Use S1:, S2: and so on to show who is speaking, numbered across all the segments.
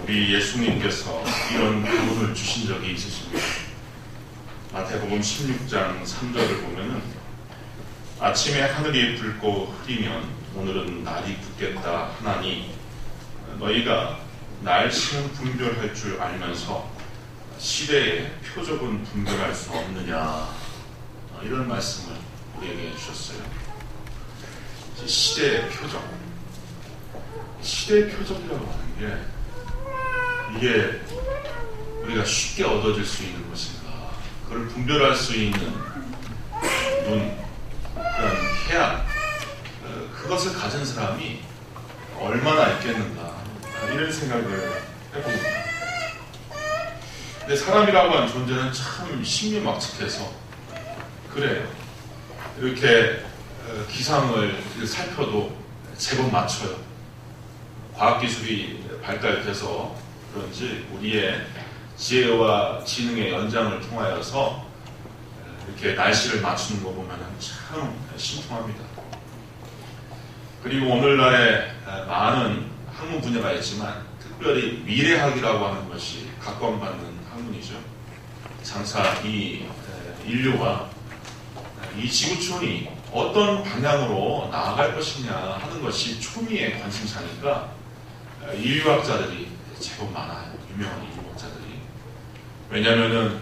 S1: 우리 예수님께서 이런 교훈을 주신 적이 있으십니다. 마태복음 16장 3절을 보면은 아침에 하늘이 붉고 흐리면 오늘은 날이 굳겠다 하나니 너희가 날씨는 분별할 줄 알면서 시대의 표적은 분별할 수 없느냐, 이런 말씀을 우리에게 주셨어요. 시대의 표적, 시대의 표적이라고 하는 게 이게 우리가 쉽게 얻어질 수 있는 것인가, 그걸 분별할 수 있는 눈, 그런 해안, 그것을 가진 사람이 얼마나 있겠는가, 이런 생각을 해봅니다. 근데 사람이라고 하는 존재는 참 신묘막측해서 그래요. 이렇게 기상을 살펴도 제법 맞춰요. 과학기술이 발달돼서 그런지 우리의 지혜와 지능의 연장을 통하여서 이렇게 날씨를 맞추는 거 보면 참 신통합니다. 그리고 오늘날에 많은 학문 분야가 있지만 특별히 미래학이라고 하는 것이 각광받는 학문이죠. 장차 이 인류와 이 지구촌이 어떤 방향으로 나아갈 것이냐 하는 것이 초미의 관심사니까 인류학자들이 제법 많아요. 유명한 인류학자들이. 왜냐하면은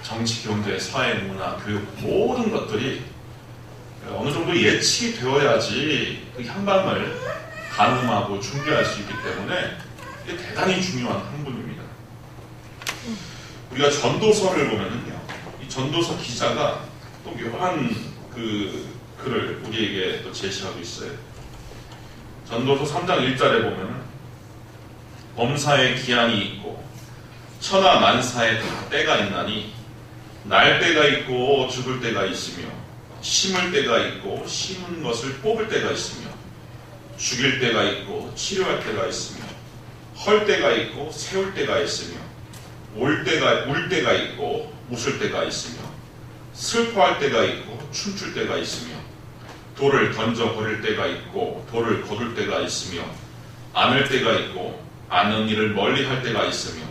S1: 정치, 경제, 사회, 문화, 교육 모든 것들이 어느 정도 예측이 되어야지 그 향방을 가늠하고 준비할 수 있기 때문에 이게 대단히 중요한 학문입니다. 우리가 전도서를 보면은요, 이 전도서 기자가 또 묘한 그 글을 우리에게 또 제시하고 있어요. 전도서 3장 1절에 보면은 범사에 기한이 있고 천하 만사에 다 때가 있나니 날 때가 있고 죽을 때가 있으며 심을 때가 있고 심은 것을 뽑을 때가 있으며 죽일 때가 있고 치료할 때가 있으며 헐 때가 있고 세울 때가 있으며 울 때가 있고 웃을 때가 있으며 슬퍼할 때가 있고 춤출 때가 있으며 돌을 던져 버릴 때가 있고 돌을 거둘 때가 있으며 안을 때가 있고 아는 일을 멀리 할 때가 있으며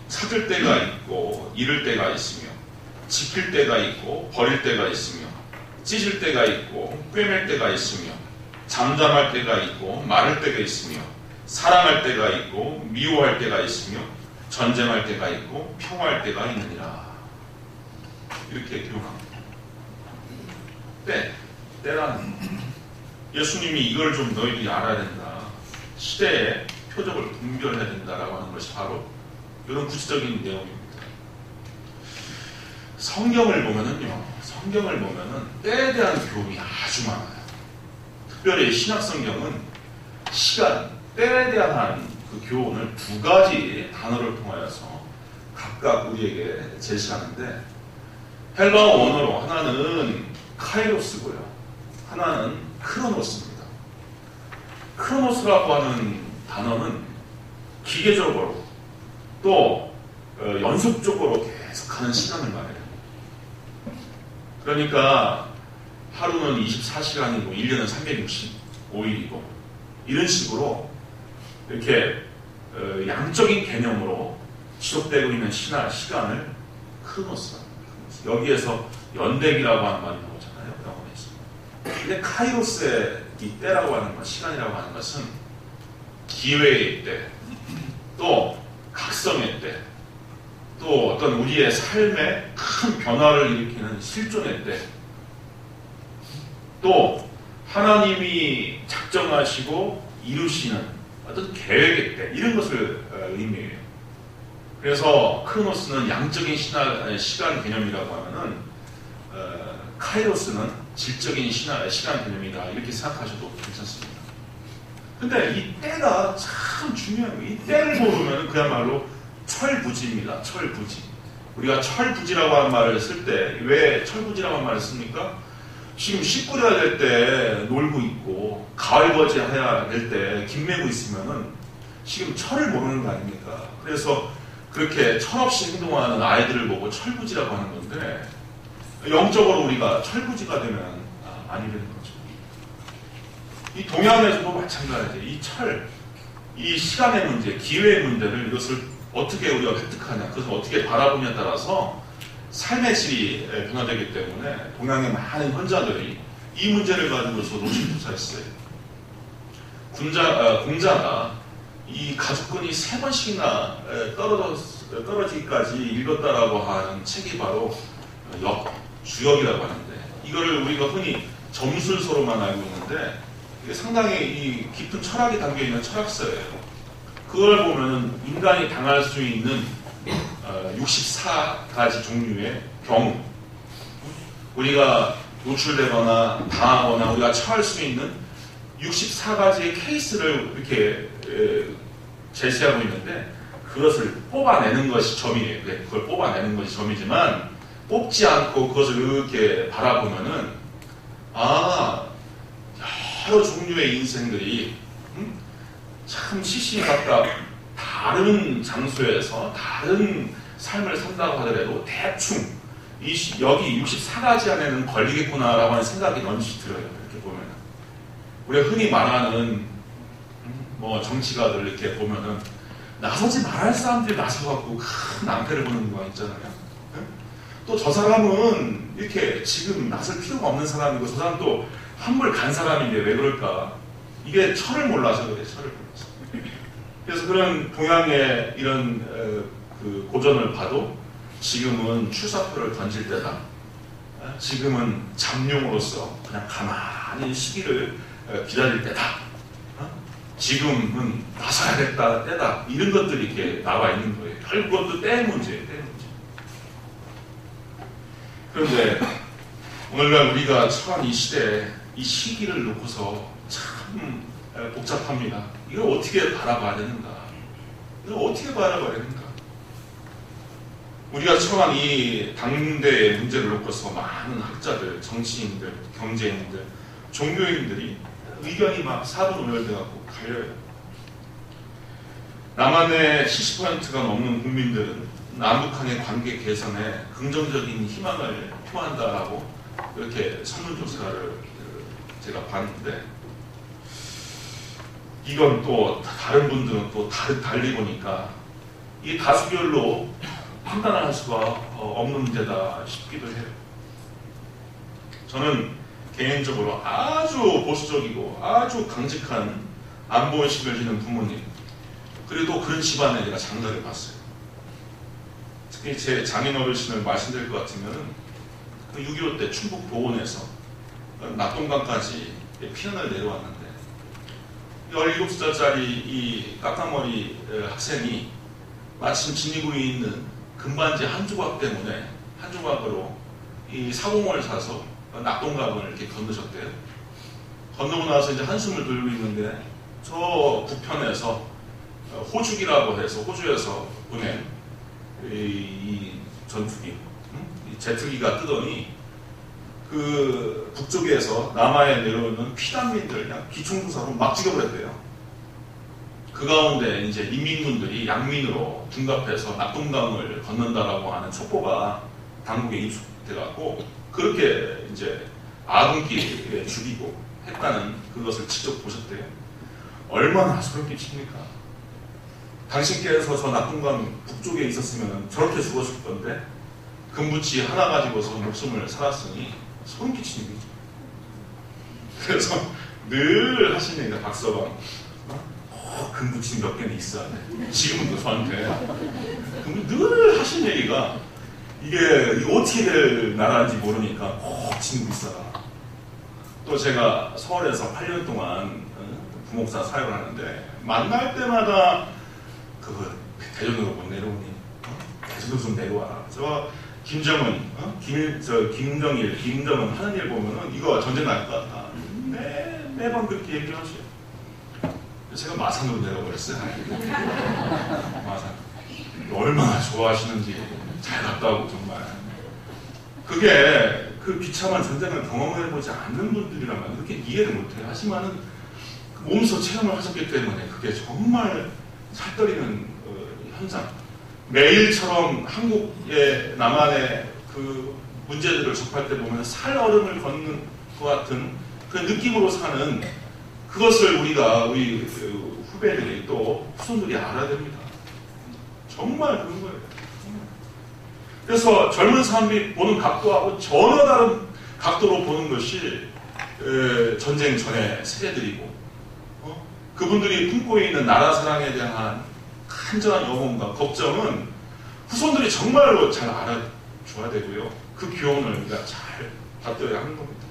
S1: 찾을 때가 있고 잃을 때가 있으며 지킬 때가 있고 버릴 때가 있으며 찢을 때가 있고 꿰맬 때가 있으며 잠잠할 때가 있고 말할 때가 있으며 사랑할 때가 있고 미워할 때가 있으며 전쟁할 때가 있고 평화할 때가 있느니라. 이렇게 기록합니다. 때라는 예수님이 이걸 좀 너희들이 알아야 된다. 시대의 표적을 분별해야 된다라고 하는 것이 바로 이런 구체적인 내용입니다. 성경을 보면은 때에 대한 교훈이 아주 많아요. 특별히 신약성경은 시간, 때에 대한 그 교훈을 두 가지 단어를 통하여서 각각 우리에게 제시하는데, 헬라어 원어로 하나는 카이로스고요, 하나는 크로노스입니다. 크로노스라고 하는 단어는 기계적으로 또 연속적으로 계속하는 시간을 말해요. 그러니까 하루는 24시간이고 1년은 365일이고 이런 식으로 이렇게 양적인 개념으로 지속되고 있는 시간을 크로노스라고 합니다. 여기에서 연대기라고 하는 말이 나오잖아요, 영어에서. 근데 카이로스의 이 때라고 하는 것, 시간이라고 하는 것은 기회의 때, 또 각성의 때, 또 어떤 우리의 삶에 큰 변화를 일으키는 실존의 때, 또 하나님이 작정하시고 이루시는 어떤 계획의 때, 이런 것을 의미해요. 그래서 크로노스는 양적인 시간 개념이라고 하면은 카이로스는 질적인 시간 개념이다, 이렇게 생각하셔도 괜찮습니다. 근데 이 때가 참 중요한 거예요. 이 때를 모르면 그야말로 철부지입니다. 철부지. 우리가 철부지라고 하는 말을 쓸 때, 왜 철부지라고 하는 말을 씁니까? 지금 씨 뿌려야 될 때 놀고 있고 가을거지 해야 될 때 김매고 있으면은 지금 철을 모르는 거 아닙니까? 그래서 그렇게 철없이 행동하는 아이들을 보고 철부지라고 하는 건데, 영적으로 우리가 철부지가 되면 아니 되는 거죠. 이 동양에서도 마찬가지예요. 이 철, 이 시간의 문제, 기회의 문제를 이것을 어떻게 우리가 획득하냐, 그것을 어떻게 바라보냐에 따라서 삶의 질이 변화되기 때문에 동양의 많은 환자들이 이 문제를 가지고서 노심초사했어요. 공자가 이 가죽끈이 3번씩이나 떨어지기까지 읽었다라고 하는 책이 바로 주역이라고 하는데, 이거를 우리가 흔히 점술서로만 알고 있는데 이게 상당히 이 깊은 철학이 담겨있는 철학서예요. 그걸 보면 인간이 당할 수 있는 64가지 종류의 경우, 우리가 노출되거나 당하거나 우리가 처할 수 있는 64가지의 케이스를 이렇게 제시하고 있는데, 그것을 뽑아내는 것이 점이에요. 그걸 뽑아내는 것이 점이지만, 뽑지 않고 그것을 이렇게 바라보면은 여러 종류의 인생들이 참 시시각각 다른 장소에서 다른 삶을 산다고 하더라도 대충 여기 64가지 안에는 걸리겠구나라고 하는 생각이 넌지 들어요. 이렇게 보면 우리가 흔히 말하는 뭐 정치가들 이렇게 보면은 나서지 말할 사람들이 나서갖고 큰 낭패를 보는 거 있잖아요. 또 저 사람은 이렇게 지금 나설 필요가 없는 사람이고, 저 사람 또 한물 간 사람인데 왜 그럴까? 이게 철을 몰라서 그래, 철을 몰라서. 그래서 그런 동양의 이런 그 고전을 봐도 지금은 출사표를 던질 때다. 지금은 잠룡으로서 그냥 가만히 시기를 기다릴 때다. 지금은 나서야겠다 때다. 이런 것들이 이렇게 나와 있는 거예요. 결국 그것도 때의 문제예요. 때의 문제. 그런데 오늘날 우리가 처한 이 시대에 이 시기를 놓고서 참 복잡합니다. 이걸 어떻게 바라봐야 되는가? 이걸 어떻게 바라봐야 되는가? 우리가 처한 이 당대의 문제를 놓고서 많은 학자들, 정치인들, 경제인들, 종교인들이 의견이 막 사분오열돼갖고 갈려요. 남한의 70%가 넘는 국민들은 남북한의 관계 개선에 긍정적인 희망을 표한다라고 이렇게 설문조사를 제가 봤는데, 이건 또 다른 분들은 또 달리 보니까 이 다수결로 판단을 할 수가 없는 문제다 싶기도 해요. 저는 개인적으로 아주 보수적이고 아주 강직한 안보의식을 지닌 부모님, 그리고 그런 집안에 제가 장가를 봤어요. 특히 제 장인 어르신을 말씀드릴 것 같으면 6.25 때 충북 보은에서 낙동강까지 피난을 내려왔는데 17살짜리 이 까까머리 학생이 마침 지니고에 있는 금반지 한 조각 때문에 한 조각으로 이 사공을 사서 낙동강을 이렇게 건너셨대요. 건너고 나서 이제 한숨을 돌리고 있는데 저 북편에서 호주기라고 해서 호주에서 보낸 이 전투기, 이 제트기가 뜨더니 그 북쪽에서 남하에 내려오는 피난민들 그냥 기총부사로 막 죽여버렸대요. 그 가운데 이제 인민군들이 양민으로 둔갑해서 낙동강을 건넌다라고 하는 촉보가 당국에 입수돼갖고 그렇게 이제 아군기에 죽이고 했다는 그것을 직접 보셨대요. 얼마나 소름 끼칩니까? 당신께서 저 낙동강 북쪽에 있었으면 저렇게 죽었을 건데 금부치 하나 가지고서 목숨을 살았으니 소름 끼치는 거죠. 그래서 늘 하시는 얘기가 박서방 금부치 몇 개는 있어야 돼. 지금도 저한테 늘 하시는 얘기가 이게 어떻게 될 나라인지 모르니까 꼭 친구 있어라. 또 제가 서울에서 8년 동안 부목사 사역을 하는데 만날 때마다 그거 대전으로 못 내려오니 대전으로 좀 내려와라. 저 김정은, 김정일, 김정은 하는 일 보면은 이거 전쟁 날 것 같다. 매번 그렇게 얘기를 하셔요. 제가 마산으로 내려버렸어요. 마산. 얼마나 좋아하시는지 잘 갔다 오고 정말. 그게 그 비참한 전쟁을 경험해보지 않는 분들이라면 그렇게 이해를 못해요. 하지만은 몸소 체험을 하셨기 때문에 그게 정말 살떨리는 현상. 매일처럼 한국의 남한의 그 문제들을 접할 때 보면 살얼음을 걷는 것 같은 그 느낌으로 사는 그것을 우리 후배들이 또 후손들이 알아야 됩니다. 정말 그런 거예요. 그래서 젊은 사람들이 보는 각도하고 전혀 다른 각도로 보는 것이 전쟁 전의 세대들이고 그분들이 품고 있는 나라 사랑에 대한 간절한 염원과 걱정은 후손들이 정말로 잘 알아줘야 되고요. 그 교훈을 우리가 잘 받들어야 하는 겁니다.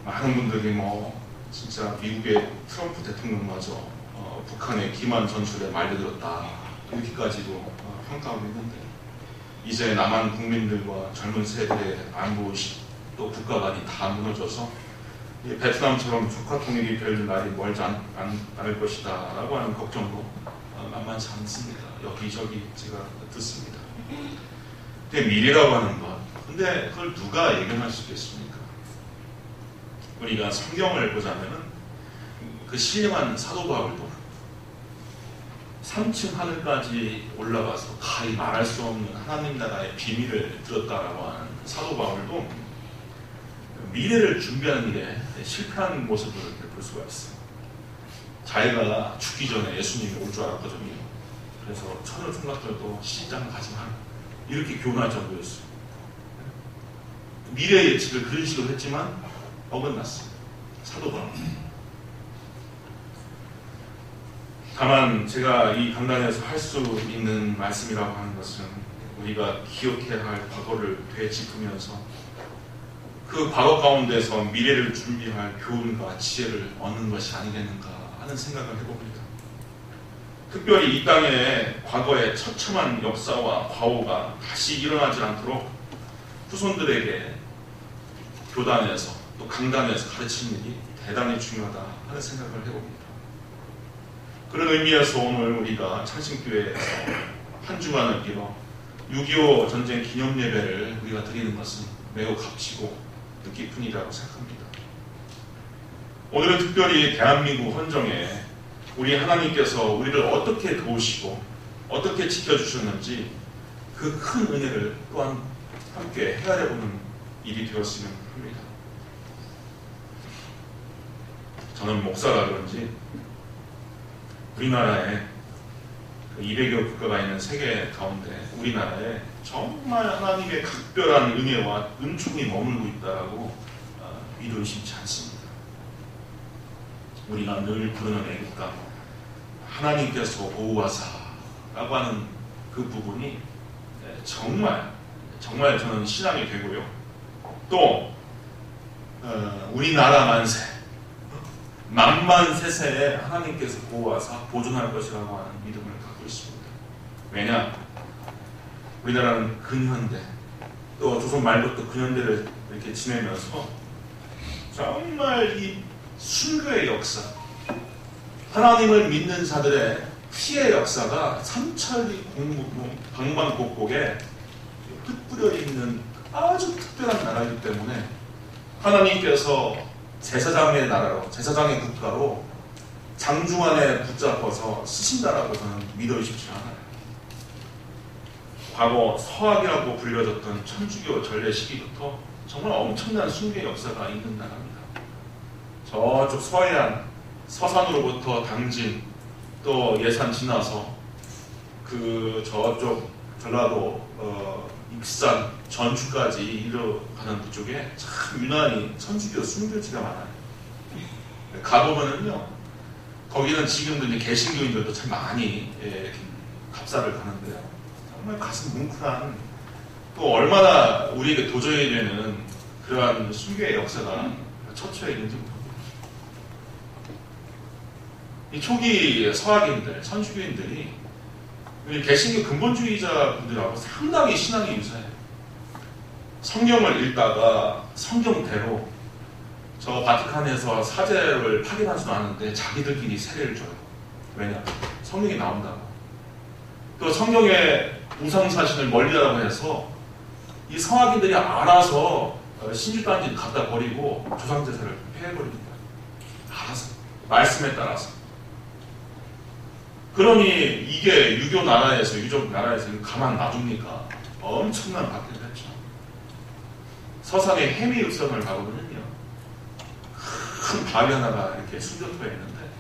S1: 많은 분들이 진짜 미국의 트럼프 대통령마저 북한의 기만 전술에 말려들었다 이렇게까지도 평가하고 있는데 이제 남한 국민들과 젊은 세대의 안보 또 국가 간이 다 무너져서 베트남처럼 조카 통일이 될 날이 멀지 않을 것이다 라고 하는 걱정도 만만치 않습니다. 여기저기 제가 듣습니다. 근데 미래라고 하는 것, 근데 그걸 누가 예견할 수 있겠습니까? 우리가 성경을 보자면은 그 신령한 사도 바울도 3층 하늘까지 올라가서 가히 말할 수 없는 하나님 나라의 비밀을 들었다라고 하는 사도 바울도 미래를 준비하는 일에 실패한 모습을 볼 수가 있어요. 자기가 죽기 전에 예수님이 올 줄 알았거든요. 그래서 천을 총각들도 시집장 가지마 이렇게 교훈할 정도였어요. 미래 예측을 그런 식으로 했지만 어긋났어요. 사도 바울. 다만 제가 이 강단에서 할 수 있는 말씀이라고 하는 것은 우리가 기억해야 할 과거를 되짚으면서 그 과거 가운데서 미래를 준비할 교훈과 지혜를 얻는 것이 아니겠는가 하는 생각을 해봅니다. 특별히 이 땅에 과거의 처참한 역사와 과오가 다시 일어나지 않도록 후손들에게 교단에서 또 강단에서 가르치는 일이 대단히 중요하다 하는 생각을 해봅니다. 그런 의미에서 오늘 우리가 창신교회에서 한 주간을 빌어 6.25 전쟁 기념 예배를 우리가 드리는 것은 매우 값지고 뜻깊은 일이라고 생각합니다. 오늘은 특별히 대한민국 헌정에 우리 하나님께서 우리를 어떻게 도우시고 어떻게 지켜주셨는지 그 큰 은혜를 또한 함께 헤아려보는 일이 되었으면 합니다. 저는 목사라 그런지 우리나라에 200여 국가가 있는 세계 가운데 우리나라에 정말 하나님의 각별한 은혜와 은총이 머물고 있다고 믿어 의심치 않습니다. 우리가 늘 부르는 애국가 하나님께서 보호하사라고 하는 그 부분이 정말 저는 신앙이 되고요. 또 우리나라 만세 만만세세에 하나님께서 보호하사 보존할 것이라고 하는 믿음을 갖고 있습니다. 왜냐? 우리나라는 근현대 또 조선 말부터 근현대를 이렇게 지내면서 정말 이 순교의 역사 하나님을 믿는 자들의 피의 역사가 삼천리 방방곡곡에 흩뿌려 있는 아주 특별한 나라이기 때문에 하나님께서 제사장의 나라로, 제사장의 국가로 장중안에 붙잡아서 쓰신다라고 저는 믿어 의심치 않아요. 과거 서학이라고 불려졌던 천주교 전래 시기부터 정말 엄청난 순교의 역사가 있는 나라입니다. 저쪽 서해안, 서산으로부터 당진, 또 예산 지나서 그 저쪽 전라도 익산, 전주까지 이르러가는 그쪽에 참 유난히 천주교 순교지가 많아요. 가보면은요, 거기는 지금도 이제 개신교인들도 참 많이 갑사를 가는데요. 정말 가슴 뭉클한 또 얼마나 우리에게 도전이 되는 그러한 순교의 역사가 처처해 있는지 모릅니다. 이 초기 서학인들, 천주교인들이 우리 개신교 근본주의자 분들하고 상당히 신앙이 유사해요. 성경을 읽다가 성경대로 저 바티칸에서 사제를 파견하지도 않는데 자기들끼리 세례를 줘요. 왜냐? 성경이 나온다고. 또 성경에 우상사신을 멀리하라고 해서 이 성악인들이 알아서 신주단지 갖다 버리고 조상제사를 폐해버립니다. 알아서. 말씀에 따라서. 그러니 이게 유교 나라에서, 유족 나라에서 가만 놔둡니까? 엄청난 박해를 했죠. 서산의 해미읍성을 가보면요, 큰 바위 하나가 이렇게 숨겨져 있는데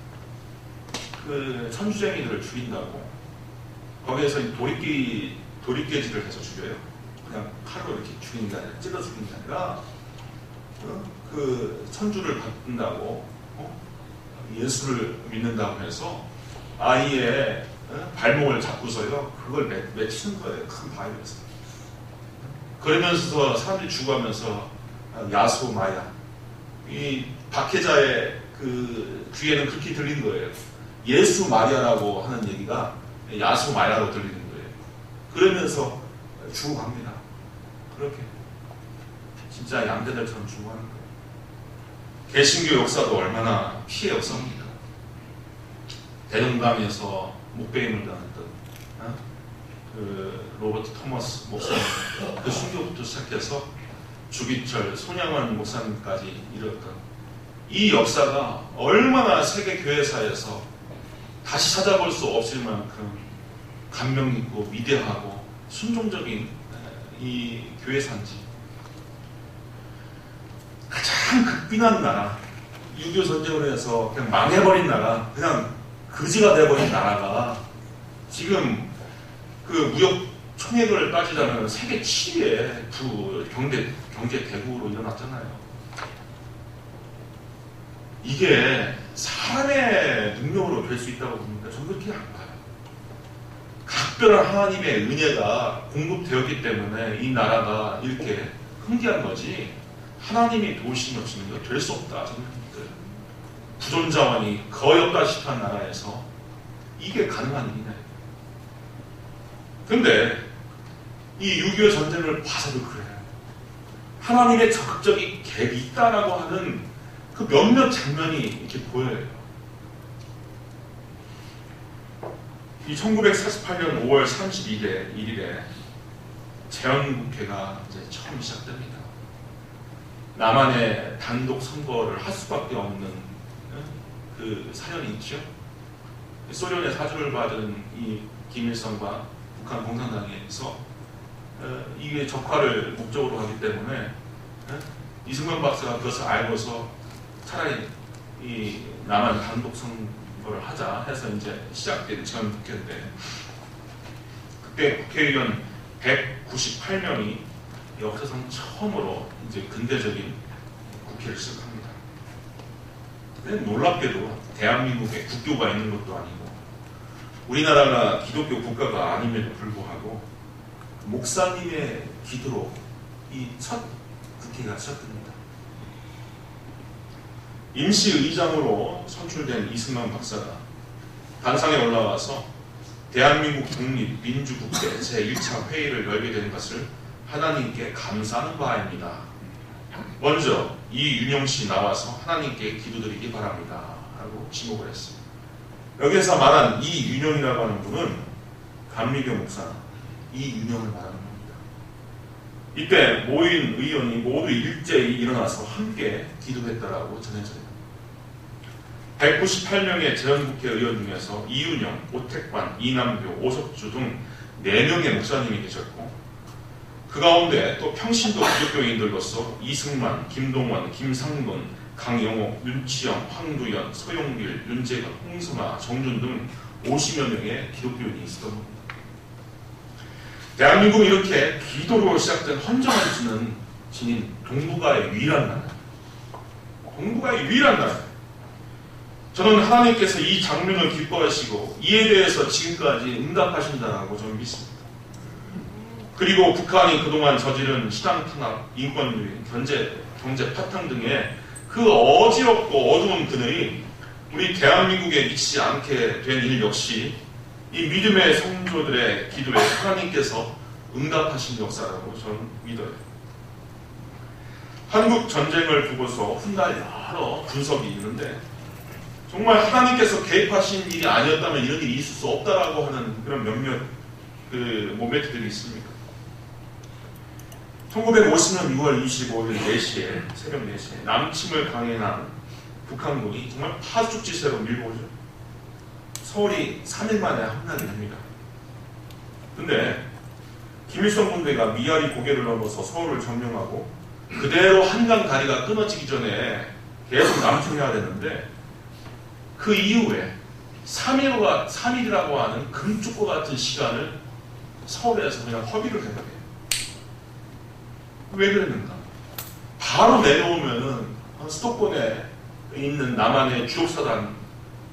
S1: 그 천주쟁이들을 죽인다고 거기에서 도리깨질을 해서 죽여요. 그냥 칼로 이렇게 죽이는 게 아니라 찔러 죽이는 게 아니라 그 천주를 받는다고 예수를 믿는다고 해서 아이의 발목을 잡고서요 그걸 맺히는 거예요. 큰 바위에서. 그러면서 사람들이 죽어가면서 야수 마야 이 박해자의 그 귀에는 그렇게 들린 거예요. 예수 마리아라고 하는 얘기가 야수 마야로 들리는 거예요. 그러면서 죽어갑니다. 그렇게 진짜 양자들처럼 죽어가는 거예요. 개신교 역사도 얼마나 피해 역사입니까? 대동강에서 목배임을 당했던 그 로버트 토머스 목사님 그 순교부터 시작해서 주기철, 손양원 목사님까지 이뤘던 이 역사가 얼마나 세계 교회사에서 다시 찾아볼 수 없을 만큼 감명 깊고 위대하고 순종적인 이 교회사인지 가장 극빈한 나라 6.25 전쟁으로 해서 그냥 망해버린 나라 그냥 거지가 돼버린 나라가 지금 그 무역 총액을 따지자면 세계 7위의 경제 대국으로 일어났잖아요. 이게 사람의 능력으로 될 수 있다고 봅니다. 저는 그렇게 안 봐요. 각별한 하나님의 은혜가 공급되었기 때문에 이 나라가 이렇게 흥기한 거지 하나님이 도우심이 없으면 이거 될 수 없다. 저는 믿어요. 부존자원이 거의 없다시피 한 나라에서 이게 가능한 일이네. 근데 이 6.25 전쟁을 봐서도 그래요. 하나님의 적극적인 갭이 있다라고 하는 그 몇몇 장면이 이렇게 보여요. 이 1948년 5월 31일에 재헌국회가 이제 처음 시작됩니다. 남한의 단독 선거를 할 수밖에 없는 그 사연이 있죠. 소련의 사주를 받은 이 김일성과 북한 공산당에서 이게 적화를 목적으로 하기 때문에 이승만 박사가 그것을 알고서 차라리 이 남한 단독 선거를 하자 해서 이제 시작된 재헌국회인데 그때 국회의원 198명이 역사상 처음으로 이제 근대적인 국회를 시작합니다. 근데 놀랍게도 대한민국에 국교가 있는 것도 아니고 우리나라가 기독교 국가가 아님에도 불구하고 목사님의 기도로 이 첫 국회가 시작됩니다. 임시의장으로 선출된 이승만 박사가 단상에 올라와서 대한민국 독립민주국회 제1차 회의를 열게 된 것을 하나님께 감사하는 바입니다. 먼저 이윤영 씨 나와서 하나님께 기도드리기 바랍니다. 라고 지목을 했습니다. 여기서 말한 이윤영이라고 하는 분은 감리교 목사 이윤영을 말하는 겁니다. 이때 모인 의원이 모두 일제히 일어나서 함께 기도했다라고 전해져요. 198명의 재헌국회 의원 중에서 이윤영, 오택관, 이남교, 오석주 등 4명의 목사님이 계셨고 그 가운데 또 평신도 기독교인들로서 이승만, 김동원, 김상돈, 강영옥, 윤치영, 황두현, 서용길, 윤재건, 홍수마, 정준 등 50여 명의 기독교인이 있었던 겁니다. 대한민국은 이렇게 기도로 시작된 헌정을 지닌 동북아의 유일한 나라. 동북아의 유일한 나라. 저는 하나님께서 이 장면을 기뻐하시고 이에 대해서 지금까지 응답하신다라고 저는 믿습니다. 그리고 북한이 그동안 저지른 시장 탄압, 인권유린, 경제 파탄 등의 그 어지럽고 어두운 그늘이 우리 대한민국에 미치지 않게 된 일 역시 이 믿음의 성도들의 기도에 하나님께서 응답하신 역사라고 저는 믿어요. 한국 전쟁을 두고서 훗날 여러 분석이 있는데 정말 하나님께서 개입하신 일이 아니었다면 이런 일이 있을 수 없다라고 하는 그런 몇몇 그 모멘트들이 있습니다. 1950년 6월 25일 4시에 새벽 4시에 남침을 강행한 북한군이 정말 파죽지세로 밀고 오죠. 서울이 3일 만에 함락이 됩니다. 근데 김일성 군대가 미아리 고개를 넘어서 서울을 점령하고 그대로 한강 다리가 끊어지기 전에 계속 남청해야 되는데 그 이후에 3일이라고 하는 금쪽과 같은 시간을 서울에서 그냥 허비를 해버려요. 왜 그랬는가? 바로 내려오면은 수도권에 있는 남한의 주력사단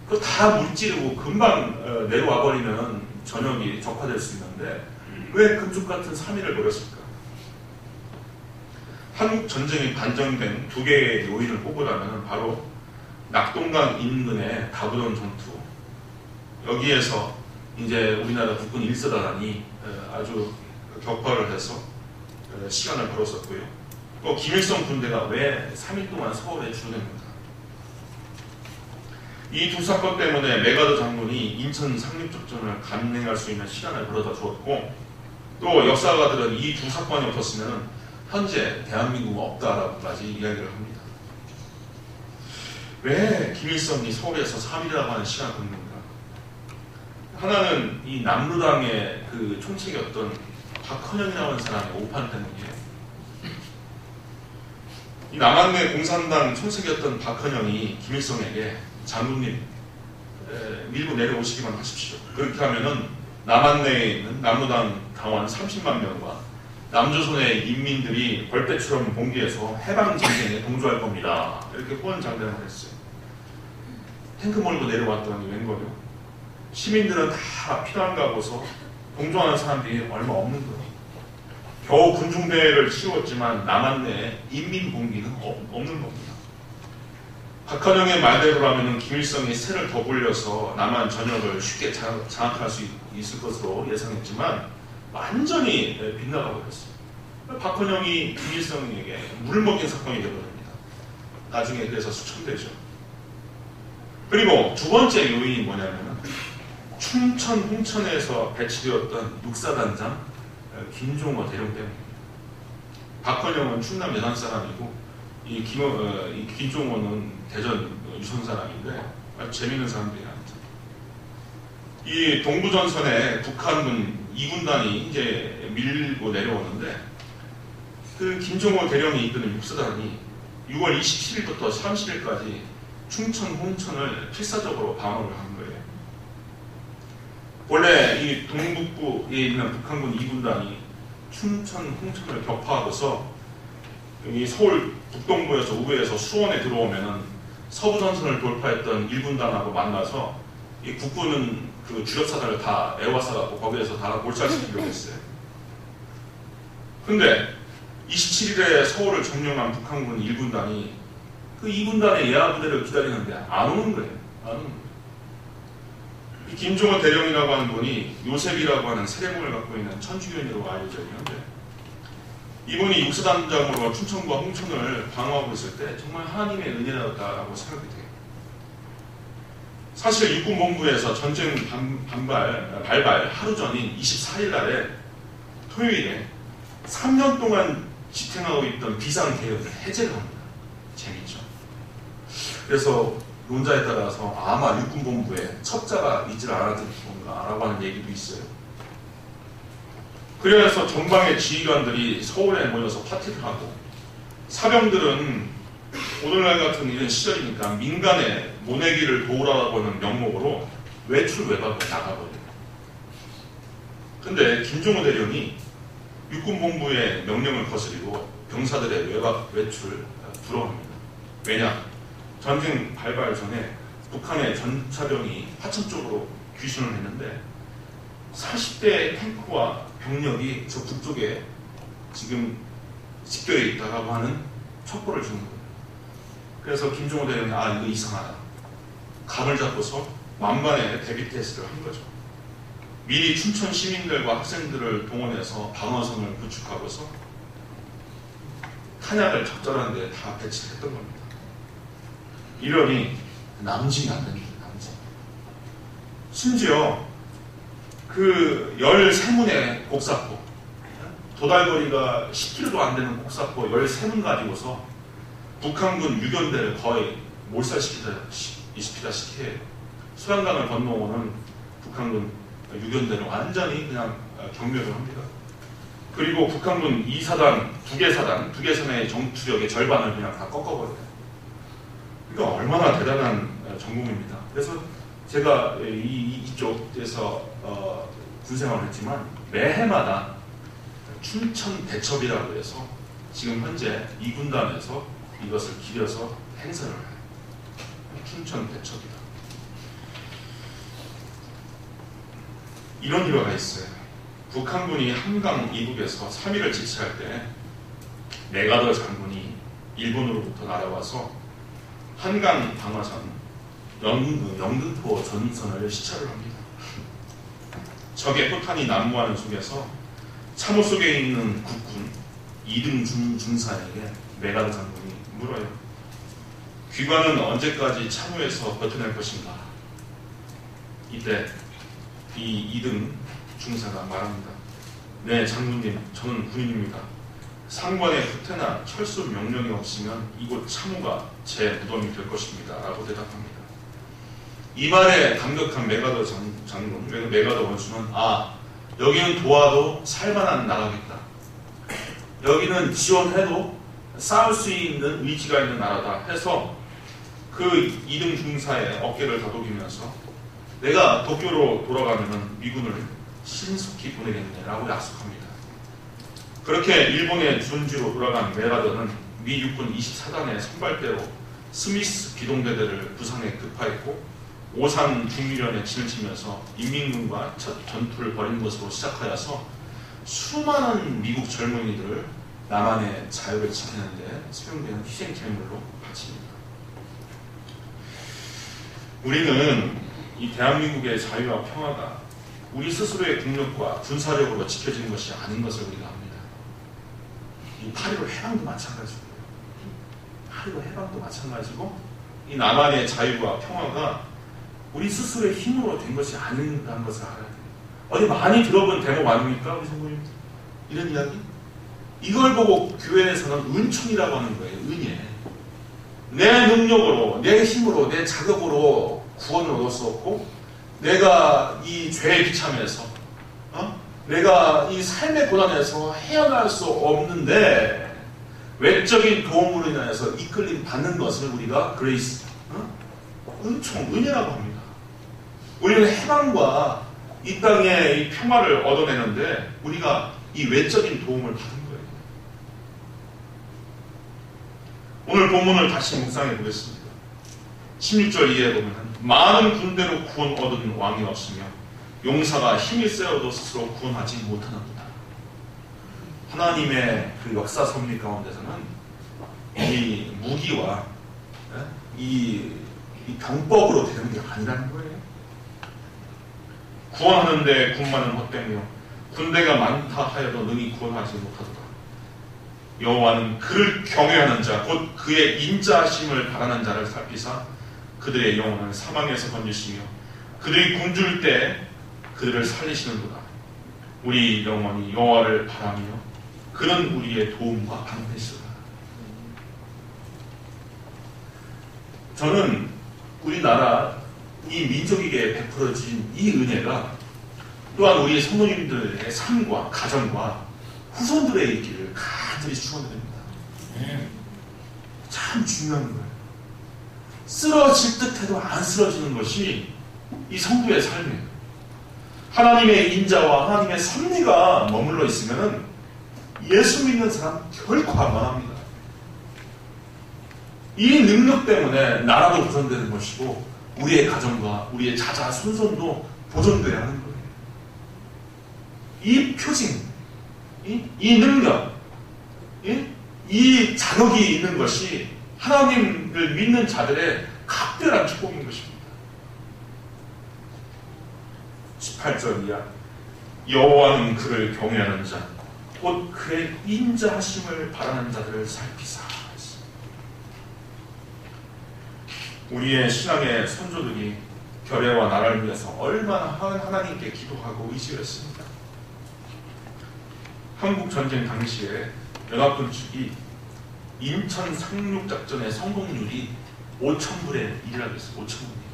S1: 그거 다 물찌르고 금방 내려와 버리면 전역이 적화될 수 있는데 왜 금쪽 같은 3일을 버렸을까? 한국 전쟁이 반전된 두 개의 요인을 꼽으라면 바로 낙동강 인근의 다부동 전투, 여기에서 이제 우리나라 국군 1사단이 아주 격파를 해서 시간을 벌었었고요. 또 김일성 군대가 왜 3일 동안 서울에 주둔했는가? 이 두 사건 때문에 메가더 장군이 인천 상륙작전을 감행할 수 있는 시간을 벌어다 주었고, 또 역사가들은 이 두 사건이 없었으면 현재 대한민국은 없다라고까지 이야기를 합니다. 왜 김일성이 서울에서 3일이라고 하는 시간을 걷는가? 하나는 이 남루당의 그 총책이었던 박헌영이라는 사람의 오판 때문이에요. 이 남한내 공산당 총책이었던 박헌영이 김일성에게 장군님 밀고 내려오시기만 하십시오. 그렇게 하면은 남한내에 있는 남루당 당원 30만 명과 남조선의 인민들이 벌떼처럼 봉기해서 해방전쟁에 동조할 겁니다. 이렇게 호언장담을 했어요. 탱크 몰고 내려왔더니 웬걸요? 시민들은 다 피난 가고서 동조하는 사람들이 얼마 없는 거예요. 겨우 군중대회를 치웠지만 남한내에 인민봉기는 없는 겁니다. 박헌영의 말대로라면 김일성이 새를 더 불려서 남한 전역을 쉽게 장악할 수 있을 것으로 예상했지만 완전히 빗나가 버렸어요. 박헌영이 김일성에게 물을 먹인 사건이 되어버립니다. 나중에 그래서 수천되죠. 그리고 두 번째 요인이 뭐냐면 춘천 홍천에서 배치되었던 육사단장 김종호 대령 때문입니다. 박헌영은 충남 예산 사람이고 이 김종호는 대전 유성 사람인데 아주 재미있는 사람들이 아니죠. 이 동부전선에 북한군 2군단이 이제 밀고 내려오는데 그 김종호 대령이 이끄는 육사단이 6월 27일부터 30일까지 충천 홍천을 필사적으로 방어를 한 거예요. 원래 이 동북부에 있는 북한군 2군단이 춘천 홍천을 격파하고서 이 서울 북동부에서 우회에서 수원에 들어오면은 서부전선을 돌파했던 1군단하고 만나서 이 국군은 그 주력사단을 다 애워싸갖고 거기에서 다 몰살시키려고 했어요. 근데 27일에 서울을 점령한 북한군 1군단이 그 2군단의 예하 부대를 기다리는데 안 오는 거예요. 안 오는 거예요. 이 김종호 대령이라고 하는 분이 요셉이라고 하는 세례문을 갖고 있는 천주교인으로 알려져 있는데 이분이 육사단장으로 춘천과 홍천을 방어하고 있을 때 정말 하나님의 은혜였다라고 생각이 돼요. 사실 육군본부에서 전쟁 발발 하루 전인 24일 날에 토요일에 3년 동안 지탱하고 있던 비상계획을 해제를 합니다. 재밌죠? 그래서 논자에 따라서 아마 육군본부에 첩자가 있질 않았던 건가라고 하는 얘기도 있어요. 그래서 전방의 지휘관들이 서울에 모여서 파티를 하고 사병들은 오늘날 같은 이런 시절이니까 민간의 모내기를 도우라고 하는 명목으로 외출 외박을 나가버려요. 근데 김종호 대령이 육군본부의 명령을 거스리고 병사들의 외출 불허합니다. 왜냐? 전쟁 발발 전에 북한의 전차병이 화천 쪽으로 귀순을 했는데 40대의 탱크와 병력이 저 북쪽에 지금 집결해 있다라고 하는 첩보를 주는 거예요. 그래서 김종호 대령이 이거 이상하다. 감을 잡고서 만반의 대비 테스트를 한 거죠. 미리 춘천 시민들과 학생들을 동원해서 방어선을 구축하고서 탄약을 적절한 데 다 배치를 했던 겁니다. 이러니 남진이 안 됩니다. 남진. 심지어 그 13문의 곡사포, 도달거리가 10km도 안 되는 곡사포 13문 가지고서 북한군 유견대를 거의 몰살시키다시피 해요. 소양강을 건너오는 북한군 유견대를 완전히 그냥 경멸을 합니다. 그리고 북한군 2사단, 2개 사단의 정투력의 절반을 그냥 다 꺾어버려요. 그러니까 얼마나 대단한 전공입니다. 그래서 제가 이쪽에서 군생활을 했지만 매해마다 춘천 대첩이라고 해서 지금 현재 이 군단에서 이것을 기려서 행사를 해요. 춘천 대첩이다. 이런 일화가 있어요. 북한군이 한강 이북에서 3일을 지체할 때 메가더 장군이 일본으로부터 날아와서 한강 방화선 영등포 전선을 시찰을 합니다. 적의 포탄이 난무하는 속에서 참호 속에 있는 국군 2등 중사에게 메가더 장군이 물어요. 귀관은 언제까지 참호에서 버텨낼 것인가? 이때 이 2등 중사가 말합니다. 네, 장군님, 저는 군인입니다. 상관의 후퇴나 철수 명령이 없으면 이곳 참호가 제 무덤이 될 것입니다. 라고 대답합니다. 이 말에 감격한 메가더 장군, 메가더 원수는 여기는 도와도 살만한 나라겠다. 여기는 지원해도 싸울 수 있는 의지가 있는 나라다 해서 그 2등 중사의 어깨를 다독이면서 내가 도쿄로 돌아가면 미군을 신속히 보내겠네라고 약속합니다. 그렇게 일본의 준지로 돌아간 메가더는 미 육군 24단의 선발대로 스미스 기동대대를 부산에 급파했고 오산 중위련에 진을 치면서 인민군과 첫 전투를 벌인 것으로 시작하여서 수많은 미국 젊은이들을 남한의 자유를 지키는데 수용되는 희생제물로 바칩니다. 우리는 이 대한민국의 자유와 평화가 우리 스스로의 국력과 군사력으로 지켜지는 것이 아닌 것을 우리가 압니다. 이 8.15 해방도 마찬가지고요. 8.15 해방도 마찬가지고 이 남한의 자유와 평화가 우리 스스로의 힘으로 된 것이 아닌다는 것을 알아야 돼요. 어디 많이 들어본 대목 아닙니까? 우리 선생님 이런 이야기? 이걸 보고 교회에서는 은총이라고 하는 거예요. 은혜. 내 능력으로, 내 힘으로, 내 자격으로 구원을 얻었었고 내가 이 죄의 비참에서 내가 이 삶의 고난에서 헤어날 수 없는데 외적인 도움으로 인해서 이끌림 받는 것을 우리가 그레이스, 은총, 은혜라고 합니다. 우리는 해방과 이 땅의 이 평화를 얻어내는데 우리가 이 외적인 도움을 받은 거예요. 오늘 본문을 다시 묵상해 보겠습니다. 16절 이하에 보면 많은 군대로 구원 얻은 왕이 없으며 용사가 힘이 세어도 스스로 구원하지 못하는구나. 하나님의 그 역사 섭리 가운데서는 이 무기와 이 병법으로 되는 게 아니라는 거예요. 구원하는데 군마는 헛되며 군대가 많다 하여도 능히 구원하지 못하더라. 여호와는 그를 경외하는 자, 곧 그의 인자하심을 바라는 자를 살피사 그들의 영혼을 사망에서 건지시며 그들이 굶주릴 때 그들을 살리시는도다. 우리 영혼이 여호와를 바라며 그는 우리의 도움과 방패시다. 저는 우리나라 이 민족에게 베풀어진 이 은혜가 또한 우리 성도님들의 삶과 가정과 후손들의 있기를 간절히 축원드립니다. 참 중요한 거예요. 쓰러질 듯 해도 안 쓰러지는 것이 이 성도의 삶이에요. 하나님의 인자와 하나님의 섭리가 머물러 있으면 예수 믿는 사람 결코 안 망합니다. 이 능력 때문에 나라도 보존되는 것이고 우리의 가정과 우리의 자자 손손도 보존되어야 하는 거예요. 이 표징, 이 능력, 이 자격이 있는 것이 하나님을 믿는 자들의 각별한 축복인 것입니다. 18절 이하 여호와는 그를 경외하는 자, 곧 그의 인자하심을 바라는 자들을 살피사. 우리의 신앙의 선조들이 결례와 나라를 위해서 얼마나 하나님께 기도하고 의지했습니다. 한국 전쟁 당시에 연합군 측이 인천 상륙작전의 성공률이 5,000분의 1이라고 했어요. 5,000분의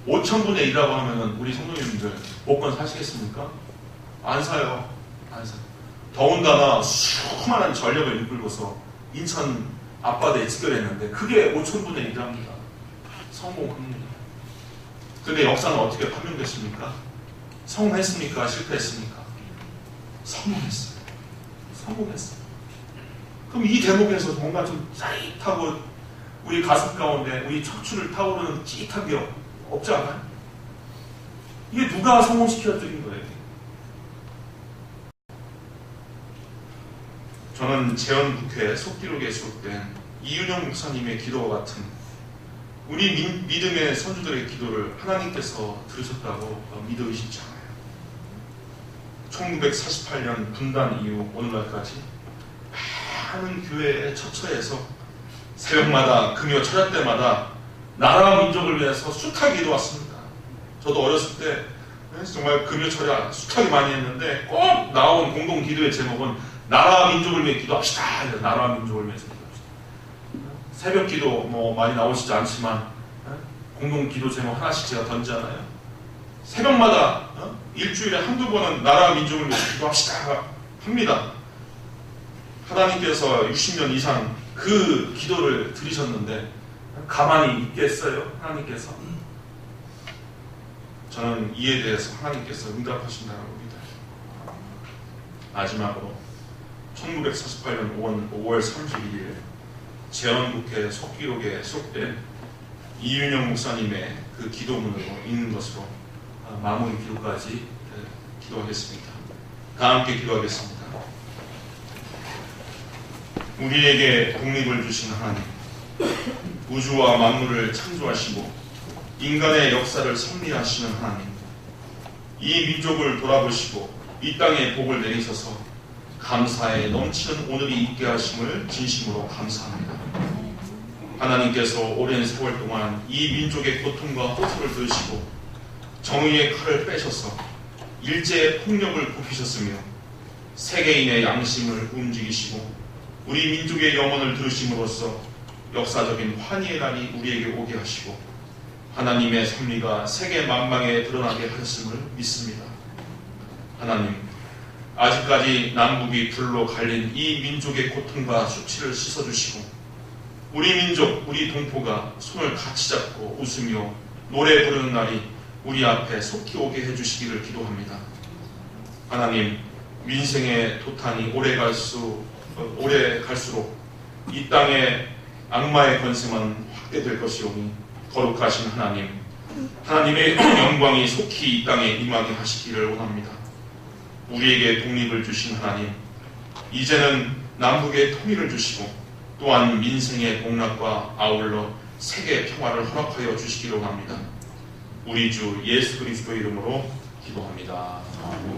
S1: 1. 5,000분의 1이라고 하면 우리 성도님들 복권 사시겠습니까? 안 사요. 안 사요. 더군다나 수많은 전력을 이끌고서 인천 앞바다에 직결했는데 그게 5,000분의 1합니다. 성공합니다. 근데 역사는 어떻게 판명됐습니까? 성공했습니까? 실패했습니까? 성공했어요. 성공했어요. 그럼 이 대목에서 뭔가 좀 짜릿하고 우리 가슴 가운데 우리 척추를 타오르는 찌릿한 게 없지 않아요? 이게 누가 성공시켜드린 거예요? 저는 재헌국회 속기록에 수록된 이윤영 목사님의 기도와 같은 우리 믿음의 선주들의 기도를 하나님께서 들으셨다고 믿어 의심치 않아요. 1948년 분단 이후 오늘날까지 많은 교회의 처처에서 새벽마다 금요 철야 때마다 나라와 민족을 위해서 숱하게 기도왔습니다. 저도 어렸을 때 정말 금요 철야 숱하게 많이 했는데 꼭 나온 공동 기도의 제목은 나라와 민족을 위해 기도합시다. 나라와 민족을 위해서 기도합시다. 새벽 기도 뭐 많이 나오시지 않지만 공동 기도 제목 하나씩 제가 던지잖아요. 새벽마다 일주일에 한두 번은 나라와 민족을 위해서 기도합시다 합니다. 하나님께서 60년 이상 그 기도를 들으셨는데 가만히 있겠어요? 하나님께서? 저는 이에 대해서 하나님께서 응답하신다고 믿어요. 마지막으로 1948년 5월 31일 재헌국회 속기록에 수록된 이윤영 목사님의 그 기도문으로 읽는 것으로 마무리 기도까지 기도하겠습니다. 다 함께 기도하겠습니다. 우리에게 독립을 주신 하나님, 우주와 만물을 창조하시고 인간의 역사를 섭리하시는 하나님, 이 민족을 돌아보시고 이 땅에 복을 내리셔서 감사에 넘치는 오늘이 있게 하심을 진심으로 감사합니다. 하나님께서 오랜 세월 동안 이 민족의 고통과 호소를 들으시고 정의의 칼을 빼셔서 일제의 폭력을 굽히셨으며 세계인의 양심을 움직이시고 우리 민족의 염원을 들으심으로써 역사적인 환희의 날이 우리에게 오게 하시고 하나님의 섭리가 세계 만방에 드러나게 하셨음을 믿습니다. 하나님, 아직까지 남북이 불로 갈린 이 민족의 고통과 수치를 씻어주시고 우리 민족, 우리 동포가 손을 같이 잡고 웃으며 노래 부르는 날이 우리 앞에 속히 오게 해주시기를 기도합니다. 하나님, 민생의 도탄이 오래 갈수록 이 땅의 악마의 권세만 확대될 것이오니 거룩하신 하나님, 하나님의 영광이 속히 이 땅에 임하게 하시기를 원합니다. 우리에게 독립을 주신 하나님, 이제는 남북의 통일을 주시고 또한 민생의 복락과 아울러 세계 평화를 허락하여 주시기를 원합니다. 우리 주 예수 그리스도 이름으로 기도합니다.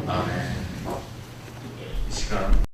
S1: 아멘. 이 시간